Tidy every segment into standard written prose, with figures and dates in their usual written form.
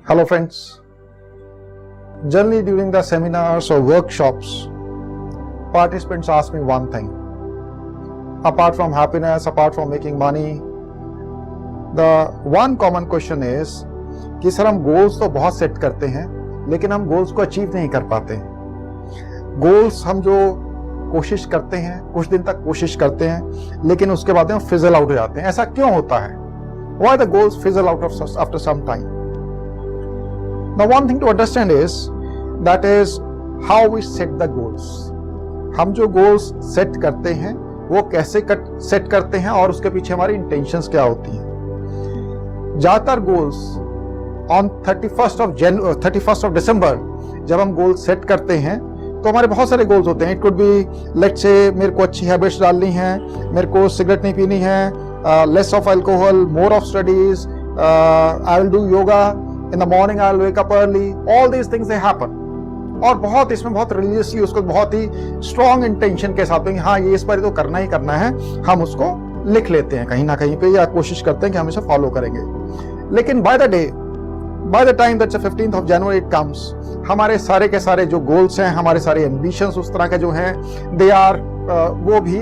Hello friends. Generally during the seminars or workshops, participants ask me one thing. Apart from happiness, apart from making money, the one common question is कि sir हम goals तो बहुत set करते हैं लेकिन हम goals को achieve नहीं कर पाते हैं। गोल्स हम जो कोशिश करते हैं, कुछ दिन तक कोशिश करते हैं लेकिन उसके बाद हम फिजल आउट हो जाते हैं। ऐसा क्यों होता है? Why the goals fizzle out after some time? Now one thing to understand is how we set the goals. हम जो गोल्स सेट करते हैं वो कैसे सेट करते हैं और उसके पीछे हमारी इंटेंशंस क्या होती हैं। ज्यादातर goals on 31st of December जब हम गोल सेट करते हैं तो हमारे बहुत सारे गोल्स होते हैं। It could be let's say मेरे को अच्छी हैबिट्स डालनी है, मेरे को सिगरेट नहीं पीनी है, less of alcohol, more of studies, I will do yoga in the morning, I will wake up early, all these things they happen. और बहुत इसमें बहुत रिलीजियसली उसको बहुत ही स्ट्रॉन्ग इंटेंशन के साथ कि हाँ ये इस बार तो करना ही करना है, हम उसको लिख लेते हैं कहीं ना कहीं पे या कोशिश करते हैं कि हम इसे फॉलो करेंगे। लेकिन by the time that's 15th of January it comes, हमारे सारे के सारे जो गोल्स हैं, हमारे सारे एम्बिशंस उस तरह के जो हैं दे आर वो भी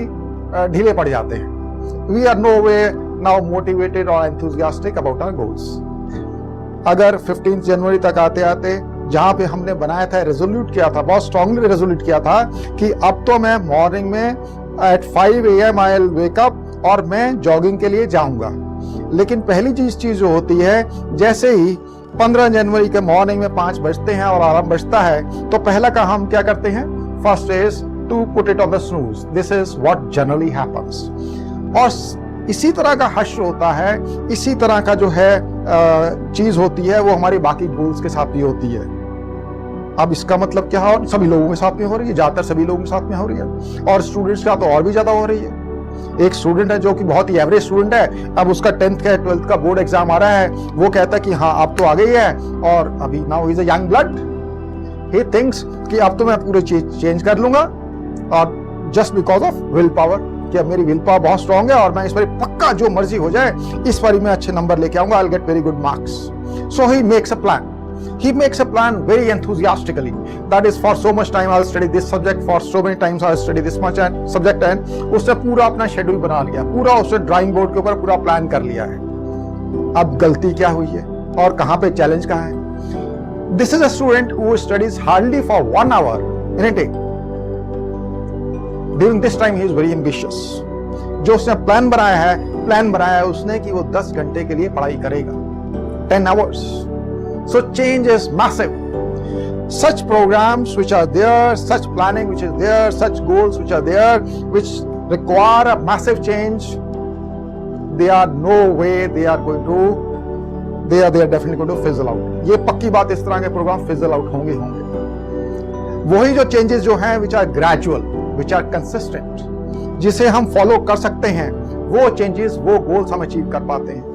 ढीले पड़ जाते हैं। We are no way now motivated और एंथुसियास्टिक अबाउट आवर गोल्स। अगर 15th जनवरी तक आते आते जहां पे हमने बनाया था, रेजोल्यूट किया था, बहुत स्ट्रांगली रेजोल्यूट किया था कि अब तो मैं मॉर्निंग में at 5 AM I will wake up और मैं जॉगिंग के लिए जाऊंगा। लेकिन पहली चीज जो होती है, जैसे ही 15 जनवरी के मॉर्निंग में 5 बजते हैं और अलार्म बजता है तो पहला काम हम क्या करते हैं? First is to put it on the snooze. This is what generally happens. और इसी तरह का हश्र होता है, इसी तरह का जो है चीज होती है वो हमारी बाकी गोल्स के साथ भी होती है। अब इसका मतलब क्या है? सभी लोगों के साथ में हो रही है, ज्यादातर सभी लोगों के साथ में हो रही है और स्टूडेंट्स का तो और भी ज्यादा हो रही है। एक स्टूडेंट है जो कि बहुत ही एवरेज स्टूडेंट है, अब उसका 10th का 12th का बोर्ड एग्जाम आ रहा है, वो कहता है कि हाँ अब तो आ गई है और अभी now is a young blood, he thinks कि अब तो मैं पूरी चीज चेंज कर लूंगा और just because of will power, कि अब मेरी विल पावर बहुत स्ट्रांग है और मैं इस बार पक्का जो मर्जी हो जाए इस बार मैं अच्छे नंबर लेके आऊंगा, I will get very good marks. So he makes a plan. He makes a plan very enthusiastically. That is, for so much time I'll study this subject, for so many times I'll study this much subject, and उसने पूरा अपना schedule बना लिया, पूरा उसने drawing board के ऊपर पूरा प्लान कर लिया है। अब गलती क्या हुई है और कहाँ पे चैलेंज कहाँ है? This is a student who studies hardly for 1 hour in a day. During this time he is very ambitious. जो उसने प्लान बनाया है उसने कि वो 10 घंटे के लिए पढ़ाई करेगा, 10 hours. So change is massive. Such programs which are there, such planning which is there, such goals which are there, which require a massive change, they are no way they are definitely going to fizzle out. ये पक्की बात, इस तरह के programme fizzle out होंगे। वही जो changes जो हैं which are gradual, which are consistent, जिसे हम follow कर सकते हैं, वो changes, वो goals हम achieve कर पाते हैं।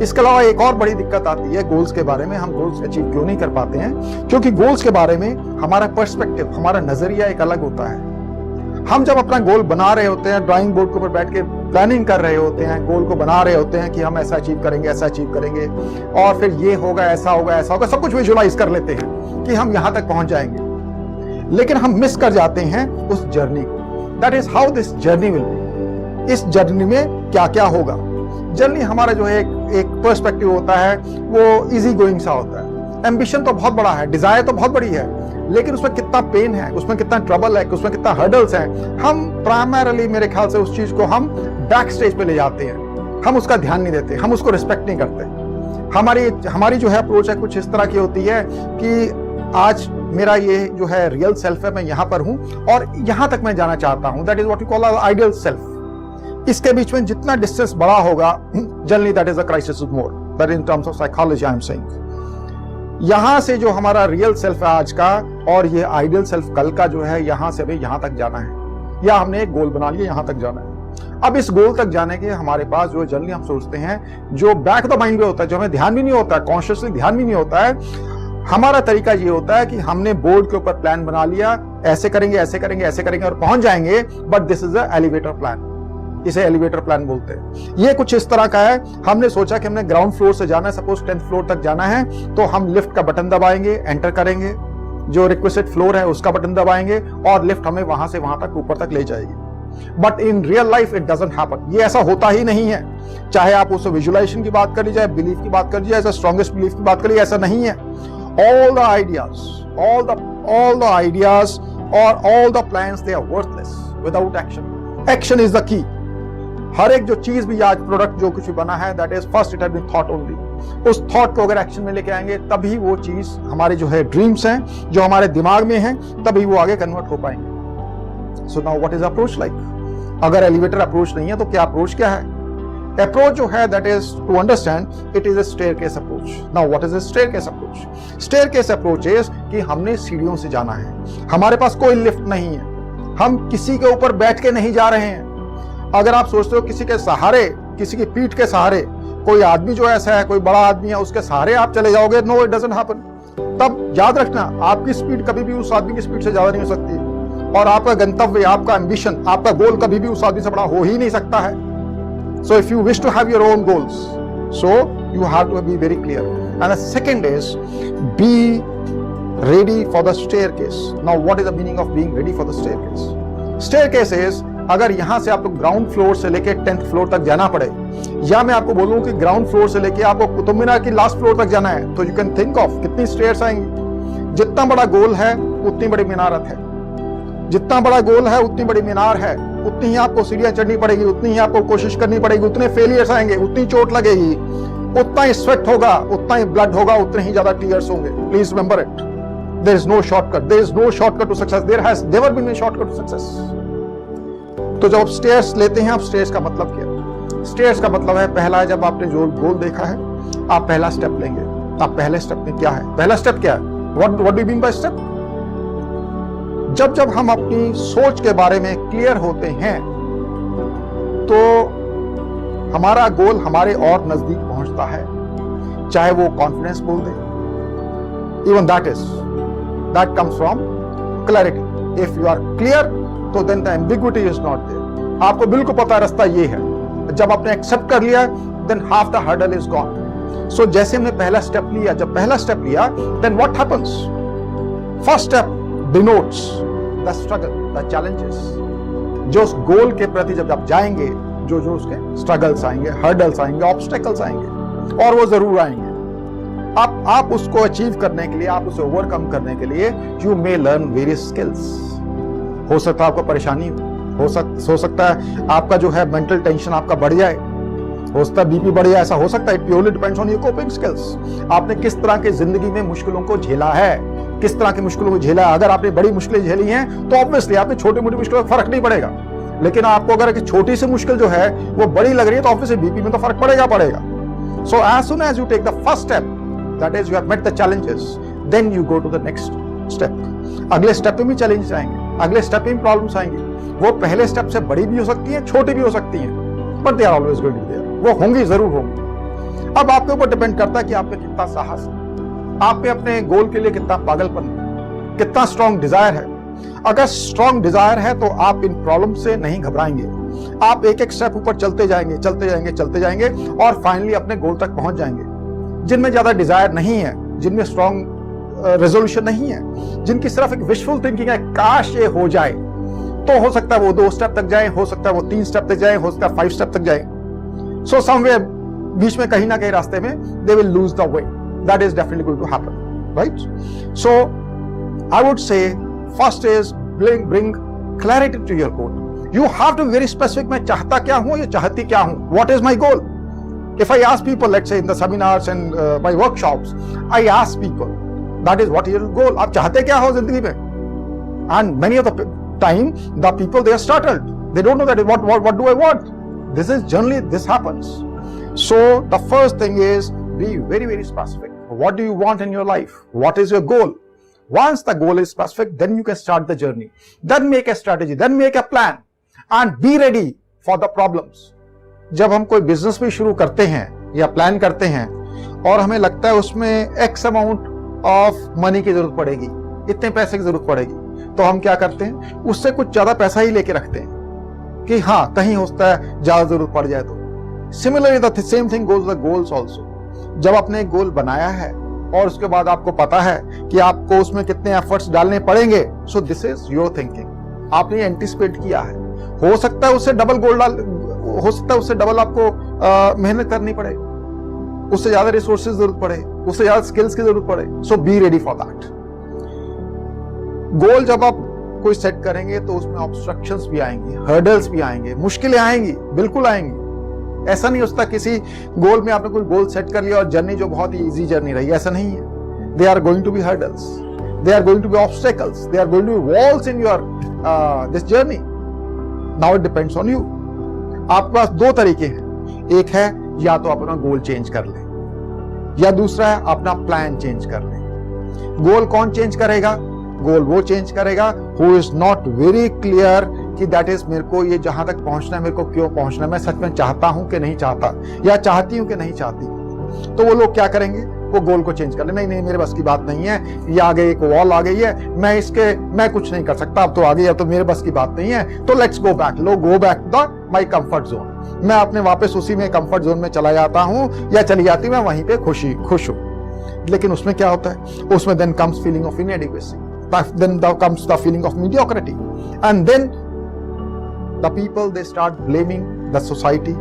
इसके अलावा एक और बड़ी दिक्कत आती है गोल्स के बारे में, हम गोल्स अचीव क्यों नहीं कर पाते हैं? क्योंकि गोल्स के बारे में हमारा पर्सपेक्टिव, हमारा नजरिया एक अलग होता है। हम जब अपना गोल बना रहे होते हैं, ड्राइंग बोर्ड के ऊपर बैठ के प्लानिंग कर रहे होते हैं, गोल को बना रहे होते हैं कि हम ऐसा अचीव करेंगे और फिर ये होगा, ऐसा होगा, सब कुछ विजुअलाइज कर लेते हैं कि हम यहां तक पहुंच जाएंगे। लेकिन हम मिस कर जाते हैं उस जर्नी को। That is how this journey will be. इस जर्नी में क्या क्या होगा? जनरली हमारा जो है एक पर्सपेक्टिव होता है वो इजी गोइंग सा होता है। एम्बिशन तो बहुत बड़ा है, डिजायर तो बहुत बड़ी है, लेकिन उसमें कितना पेन है, उसमें कितना ट्रबल है, उसमें कितना हर्डल्स हैं, हम प्राइमरीली मेरे ख्याल से उस चीज को हम बैक स्टेज पे ले जाते हैं। हम उसका ध्यान नहीं देते, हम उसको रिस्पेक्ट नहीं करते। हमारी जो है अप्रोच है कुछ इस तरह की होती है कि आज मेरा ये जो है रियल सेल्फ है, मैं यहाँ पर हूँ और यहाँ तक मैं जाना चाहता हूँ। That is what you call ideal self. इसके बीच में जितना डिस्टेंस बड़ा होगा, generally that is a crisis more, that in terms of psychology I am saying. यहां से जो हमारा रियल सेल्फ है आज का और ये आइडियल सेल्फ कल का जो है, यहां से भी यहां तक जाना है, या हमने एक गोल बना लिया, यहां तक जाना है। अब इस गोल तक जाने के हमारे पास जो जनरली हम सोचते हैं, जो बैक द माइंड में होता है, जो हमें ध्यान भी नहीं होता है, कॉन्शियसली ध्यान भी नहीं होता है, हमारा तरीका ये होता है कि हमने बोर्ड के ऊपर प्लान बना लिया, ऐसे करेंगे और पहुंच जाएंगे, but this is a elevator plan. इसे एलिवेटर प्लान बोलते हैं। ये कुछ इस तरह का है, हमने सोचा कि हमने ग्राउंड फ्लोर से जाना है, सपोज 10th फ्लोर तक जाना है, तो हम लिफ्ट का बटन दबाएंगे, एंटर करेंगे, जो रिक्वेस्टेड फ्लोर है उसका बटन दबाएंगे और लिफ्ट हमें वहां से वहां तक ऊपर तक ले जाएगी। But in real life it doesn't happen, ये ऐसा होता ही नहीं है। चाहे आप उस विजुअलाइजेशन की बात कर लीजिए, बिलीफ की बात कर लीजिए, ऐसा स्ट्रॉन्गेस्ट बिलीफ की बात करिए, ऐसा नहीं है। all the ideas or all the plans, they are worthless without action. Action is the key. हर एक जो चीज भी आज प्रोडक्ट जो कुछ भी बना है, that is first it has been thought only. उस थॉट को अगर एक्शन में लेके आएंगे तभी वो चीज हमारे जो है ड्रीम्स हैं, जो हमारे दिमाग में हैं, तभी वो आगे कन्वर्ट हो पाएंगे। So now what is approach like? अगर एलिवेटर अप्रोच नहीं है तो क्या अप्रोच क्या है? अप्रोच जो है that is to understand it is a staircase approach. Now what is a staircase approach? Staircase approach is कि हमने सीढ़ियों से जाना है, हमारे पास कोई लिफ्ट नहीं है, हम किसी के ऊपर बैठ के नहीं जा रहे हैं। अगर आप सोचते हो किसी के सहारे, किसी की पीठ के सहारे, कोई आदमी जो ऐसा है, कोई बड़ा आदमी है, उसके सहारे आप चले जाओगे, नो इट डजंट हैपन। तब याद रखना, आपकी स्पीड कभी भी उस आदमी की स्पीड से ज्यादा नहीं हो सकती, और आपका गंतव्य, आपका एम्बिशन, आपका गोल कभी भी उस आदमी से बड़ा हो ही नहीं सकता है। So if you wish to have your own goals, so you have to be very clear. And the second is be ready for the staircase. Now what is the meaning of being ready for the staircase? Staircase is अगर यहां से आपको ground floor से लेके 10th floor तक जाना पड़े, या मैं आपको बोलूं कि ग्राउंड फ्लोर से लेके आपको कुतुब मीनार की लास्ट फ्लोर तक जाना है, तो यू कैन थिंक ऑफ कितनी स्टेयर्स आएंगी। जितना बड़ा गोल है उतनी बड़ी मीनारत है, जितना बड़ा गोल है उतनी बड़ी मीनार है, उतनी ही आपको सीढ़ियां चढ़नी पड़ेगी, उतनी ही आपको कोशिश करनी पड़ेगी, उतने फेलियर्स आएंगे, उतनी चोट लगेगी, उतना ही स्वेट होगा, उतना ही ब्लड होगा, उतने ही ज्यादा टीयर्स होंगे। Please remember it, there is no shortcut, there is no shortcut to success, there has never been a shortcut to success. तो जब आप स्टेयर्स लेते हैं, आप स्टेयर्स का मतलब क्या? स्टेयर्स का मतलब है, पहला जब आपने जो गोल देखा है, आप पहला स्टेप लेंगे। आप पहले स्टेप में क्या है? पहला स्टेप क्या है? What do you mean by step? जब हम अपनी सोच के बारे में क्लियर होते हैं तो हमारा गोल हमारे और नजदीक पहुंचता है, चाहे वो कॉन्फिडेंस बोल दे, even that comes from clarity. If you are clear तो then the ambiguity is not there. आपको बिल्कुल पता है रास्ता ये है। जब आपने एक्सेप्ट कर लिया, then half the hurdle is gone. So जैसे हमने पहला स्टेप लिया, जब पहला स्टेप लिया, then what happens? First step denotes the struggle, the challenges. जो उस गोल के प्रति जब आप जाएंगे, जो उसके स्ट्रगल्स आएंगे, हर्डल्स आएंगे, ऑब्स्टेकल्स आएंगे, और वो जरूर आएंगे। आप उसको अचीव करने के लिए, आप उसे ओवरकम करने के लिए you may learn various skills. हो सकता है आपको परेशानी हो सकता है आपका जो है मेंटल टेंशन आपका बढ़ जाए, हो सकता है बीपी बढ़ जाए, ऐसा हो सकता है। It purely depends on your coping skills. आपने किस तरह की जिंदगी में मुश्किलों को झेला है, किस तरह की मुश्किलों को झेला है। अगर आपने बड़ी मुश्किलें झेली हैं तो ऑब्वियसली आपने छोटी मोटी मुश्किलों का फर्क नहीं पड़ेगा, लेकिन आपको अगर एक छोटी सी मुश्किल जो है वो बड़ी लग रही है तो ऑब्वियसली बीपी में तो फर्क पड़ेगा। So as soon as you take the first step, that is you have met the challenges, then you go to the next step. अगले स्टेप में भी चैलेंजेस आएंगे, अगले स्टेप में भी प्रॉब्लम्स आएंगी। वो पहले स्टेप से बड़ी भी हो सकती है, छोटी भी हो सकती है, but they are always going to be there. वो होंगी, जरूर होंगी। अब आपके ऊपर डिपेंड करता है कि आप में कितना साहस है, आप में अपने गोल के लिए कितना पागलपन है, कितना स्ट्रॉन्ग डिजायर है। अगर स्ट्रॉन्ग डिजायर है तो आप इन प्रॉब्लम से नहीं घबराएंगे, आप एक एक स्टेप ऊपर चलते जाएंगे, चलते जाएंगे, चलते जाएंगे, और फाइनली अपने गोल तक पहुंच जाएंगे। जिनमें ज्यादा डिजायर नहीं है, जिनमें स्ट्रॉन्ग रेजोल्यूशन नहीं है, जिनकी सिर्फ एक विशफुल थिंकिंग है, काश ये हो जाए, तो हो सकता है वो 2 स्टेप तक जाए, हो सकता है वो 3 स्टेप तक जाए, हो सकता है 5 स्टेप तक जाए। सो समवेयर बीच में कहीं ना कहीं रास्ते में they will lose the way. That is definitely going to happen, right? So I would say first is bring clarity to your goal. You have to be very specific. मैं चाहता क्या हूं, या चाहती क्या हूं? What is my goal? If I ask people, let's say in the seminars and my workshops, I ask people, that is what is your goal? आप चाहते क्या हो जिंदगी में? And many of the time, the people they are startled. They don't know that what do I want? This is generally this happens. So the first thing is be very, very specific. What do you want in your life? What is your goal? Once the goal is specific, then you can start the journey. Then make a strategy, then make a plan, and be ready for the problems. जब हम कोई business भी शुरू करते हैं या plan करते हैं और हमें लगता है उसमें X अमाउंट ऑफ मनी की जरूरत पड़ेगी, इतने पैसे की जरूरत पड़ेगी, तो हम क्या करते हैं, उससे कुछ ज्यादा पैसा ही लेके रखते हैं, कि हाँ कहीं होता है ज्यादा जरूरत पड़ जाए तो। Similarly the same thing goes the goals also. जब आपने एक गोल बनाया है और उसके बाद आपको पता है कि आपको उसमें कितने एफर्ट्स डालने पड़ेंगे, so this is your thinking. आपने एंटिसिपेट किया है। हो सकता है उससे डबल गोल हो सकता है उससे डबल आपको मेहनत करनी पड़े, उससे ज्यादा रिसोर्सेज जरूरत पड़े, उससे ज्यादा स्किल्स की जरूरत पड़े। सो बी रेडी फॉर दैट। गोल जब आप कोई सेट करेंगे तो उसमें ऑब्स्ट्रक्शंस भी आएंगी, हर्डल्स भी आएंगे, मुश्किलें आएंगी, बिल्कुल आएंगी। ऐसा नहीं होता किसी गोल में आपने कोई गोल सेट कर लिया और जर्नी जो बहुत ही इजी जर्नी रही, ऐसा नहीं है। They are going to be hurdles, they are going to be obstacles, they are going to be walls in your this journey. Now it depends on you. आपके पास दो तरीके हैं, एक है या तो अपना गोल चेंज कर लें या दूसरा है अपना प्लान चेंज कर लें। गोल कौन चेंज करेगा? गोल वो चेंज करेगा who is not very clear कि दैट इज मेरे को ये जहां तक पहुंचना है, मेरे को क्यों पहुंचना है, मैं सच में चाहता हूं कि नहीं चाहता, या चाहती हूं कि नहीं चाहती। तो वो लोग क्या करेंगे? वो गोल को चेंज कर ले। नहीं नहीं मेरे बस की बात नहीं है, ये आगे एक वॉल आ गई है, मैं कुछ नहीं कर सकता, अब तो आ गई, अब तो मेरे बस की बात नहीं है, तो let's go back. Lo go back to the my comfort zone. मैं अपने वापस उसी में कंफर्ट जोन में चला जाता हूं या चली जाती हूं, मैं वहीं पे खुश हूं। लेकिन उसमें क्या होता है? उसमें then comes feeling of inadequacy, then comes the feeling of mediocrity, and then the people they start blaming the society,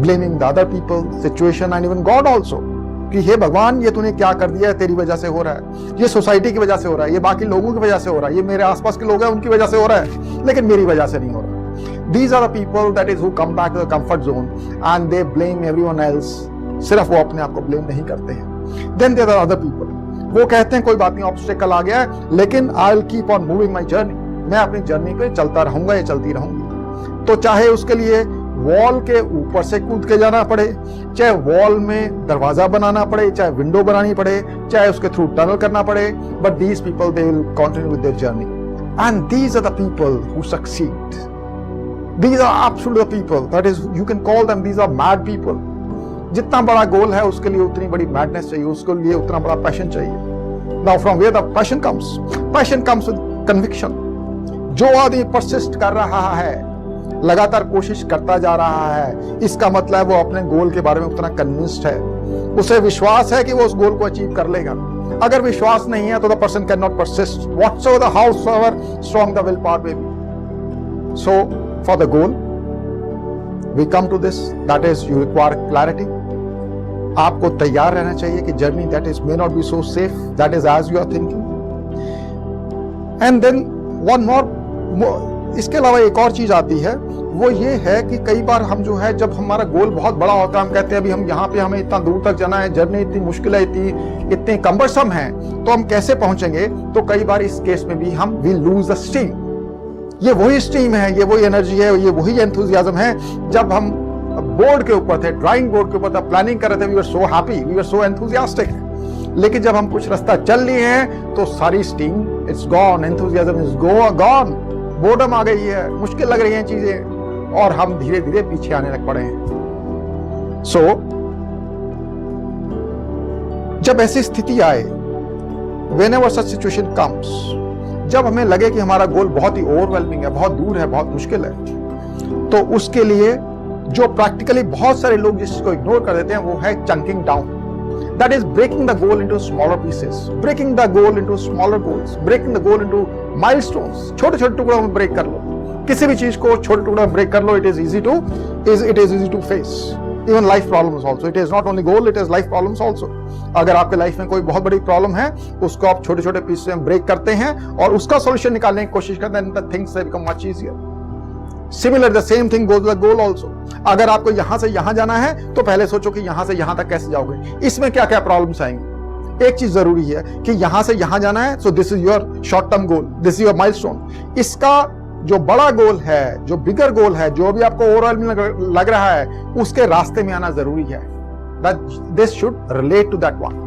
blaming the other people, situation and even God also, कि हे भगवान ये तूने क्या कर दिया है, तेरी वजह से हो रहा है, ये सोसाइटी की वजह से हो रहा है, ये बाकी लोगों की वजह से हो रहा है, ये मेरे आसपास के लोग हैं उनकी वजह से हो रहा है, लेकिन मेरी वजह से नहीं हो रहा। These are the people that is who come back to the comfort zone and they blame everyone else। सिर्फ वो अपने आप को ब्लेम नहीं करते हैं। Then there are other people, वो कहते हैं कोई बात नहीं, ऑब्स्टेकल आ गया है, लेकिन I will keep on moving my journey. मैं अपनी जर्नी पे चलता रहूंगा या चलती रहूंगी। तो चाहे उसके लिए वॉल के ऊपर से कूद के जाना पड़े, चाहे वॉल में दरवाजा बनाना पड़े, चाहे विंडो बनानी पड़े, चाहे उसके थ्रू टनल करना पड़े, but these people they will continue with their journey and these are the people who succeed. These are absolute the people that is you can call them, these are mad people. जितना बड़ा गोल है उसके लिए उतनी बड़ी madness चाहिए, उसके लिए उतना बड़ा पैशन चाहिए। Now from where the passion comes? Passion comes with conviction. जो आदमी परसिस्ट कर रहा है, लगातार कोशिश करता जा रहा है, इसका मतलब वो अपने गोल के बारे में उतना कन्विंस्ड है, उसे विश्वास है कि वो उस गोल को अचीव कर लेगा। अगर विश्वास नहीं है तो the person can not persist whatsoever howsoever strong the will power may be. So for the goal we come to this, that is you require clarity. आपको तैयार रहना चाहिए कि journey that is may not be so safe, that is as you are thinking. And then one more, इसके अलावा एक और चीज आती है, वो ये है कि कई बार हम जो है, जब हमारा गोल बहुत बड़ा होता है, हम कहते हैं अभी हम यहाँ पे हमें इतना दूर तक जाना है, जर्नी इतनी मुश्किल है, इतनी कम्बरसम है, तो हम कैसे पहुंचेंगे? तो कई बार इस केस में भी हम वी लूज द स्टीम। ये वही स्टीम है, ये वही एनर्जी है, ये वही एंथुसियाज्म है जब हम बोर्ड के ऊपर थे, ड्राइंग बोर्ड के ऊपर था, प्लानिंग कर रहे थे, we were so happy, we were so enthusiastic. लेकिन जब हम कुछ रास्ता चल लिए हैं तो सारी steam it's gone, enthusiasm is gone, boredom आ गई है, मुश्किल लग रही हैं चीजें और हम धीरे धीरे पीछे आने लग पड़े हैं। सो जब ऐसी स्थिति आए, whenever such situation comes, जब हमें लगे कि हमारा गोल बहुत ही ओवरवेलमिंग है, बहुत दूर है, बहुत मुश्किल है, तो उसके लिए जो प्रैक्टिकली बहुत सारे लोग जिसको इग्नोर कर देते हैं वो है chunking down. That is breaking the goal into smaller pieces, breaking the goal into smaller goals, breaking the goal into milestones. छोटे छोटे टुकड़ों में ब्रेक कर लो, किसी भी चीज को छोटे टुकड़ों में ब्रेक कर लो। It is easy to face even life problems also. It is not only goal, it is life problems also. अगर आपके लाइफ में कोई बहुत बड़ी प्रॉब्लम है, उसको आप छोटे छोटे पीस में ब्रेक करते हैं और उसका सॉल्यूशन निकालने की कोशिश करते हैं, the things become much easier. Similar, the same thing goes with the goal also. अगर आपको यहां से यहां जाना है तो पहले सोचो कि यहां से यहां तक कैसे जाओगे, इसमें क्या क्या प्रॉब्लम्स आएंगी। एक चीज जरूरी है कि यहां से यहां जाना है, so this is your short term goal, this is your milestone. इसका जो बड़ा गोल है, जो बिगर गोल है, जो भी आपको ओवरऑल लग रहा है, उसके रास्ते में आना जरूरी है। This should relate to that one.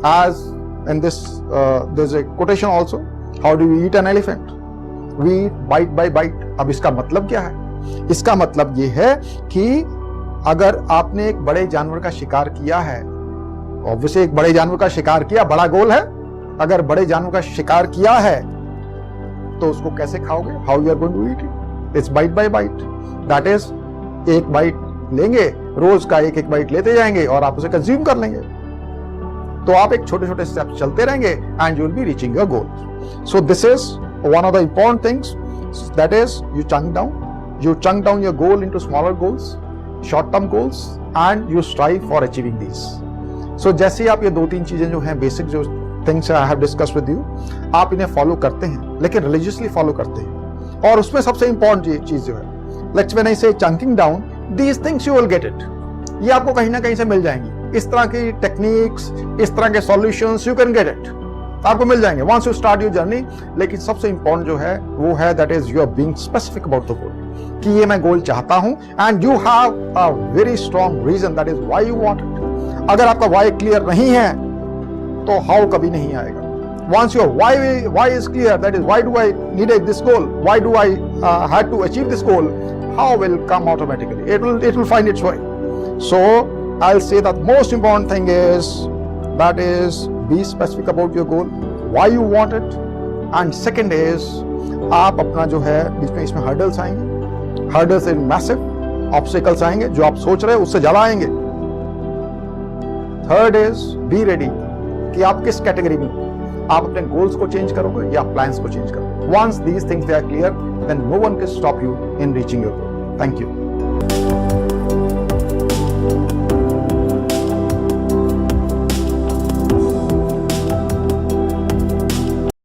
As in this, there's a quotation also, how do we eat an elephant? We eat bite by bite. अब इसका मतलब क्या है? इसका मतलब ये है कि अगर आपने एक बड़े जानवर का शिकार किया है, ऑब्वियसली एक बड़े जानवर का शिकार किया, बड़ा गोल है, अगर बड़े जानवर का शिकार किया है तो उसको कैसे खाओगे? How you are going to eat it? It's bite by bite, that is एक बाइट लेंगे, रोज का एक एक बाइट लेते जाएंगे और आप उसे कंज्यूम कर लेंगे। तो आप एक छोटे छोटे स्टेप चलते रहेंगे and you will be reaching your goal. So this is one of the important things, that is you chunk down your goal into smaller goals, short term goals, and you strive for achieving these. So जैसे आप ये दो तीन चीजें जो हैं basic जो things I have discuss with you, आप इन्हें फॉलो करते हैं लेकिन रिलीजियसली फॉलो करते हैं। और उसमें सबसे इंपॉर्टेंट चीज जो है, लेट्स व्हेन आई से chunking down these things, you will get it. ये आपको कहीं ना कहीं से मिल जाएंगी, इस तरह की टेक्निक्स, इस तरह के solutions, you can get it, आपको मिल जाएंगे once you start your journey. लेकिन सबसे इंपॉर्टेंट जो है वो है that is you are being specific about the goal, कि ये मैं गोल चाहता हूं and you have a very strong reason, that is why you want it. अगर आपका व्हाई क्लियर नहीं है तो हाउ कभी नहीं आएगा। Once your why is clear, that is why do I need this goal, why do I had to achieve this goal, how will come automatically, it will find its way. So I'll say that most important thing is that is be specific about your goal, why you want it, and second is आप अपना जो है बीच में इसमें hurdles आएंगे, hurdles in massive obstacles आएंगे जो आप सोच रहे हो उससे ज्यादा आएंगे। थर्ड इज बी रेडी, कि आप किस कैटेगरी में, आप अपने गोल्स को चेंज करोगे या प्लान्स को चेंज करोगे। Once these things they are clear, then no one can stop you in reaching your goal. Thank you.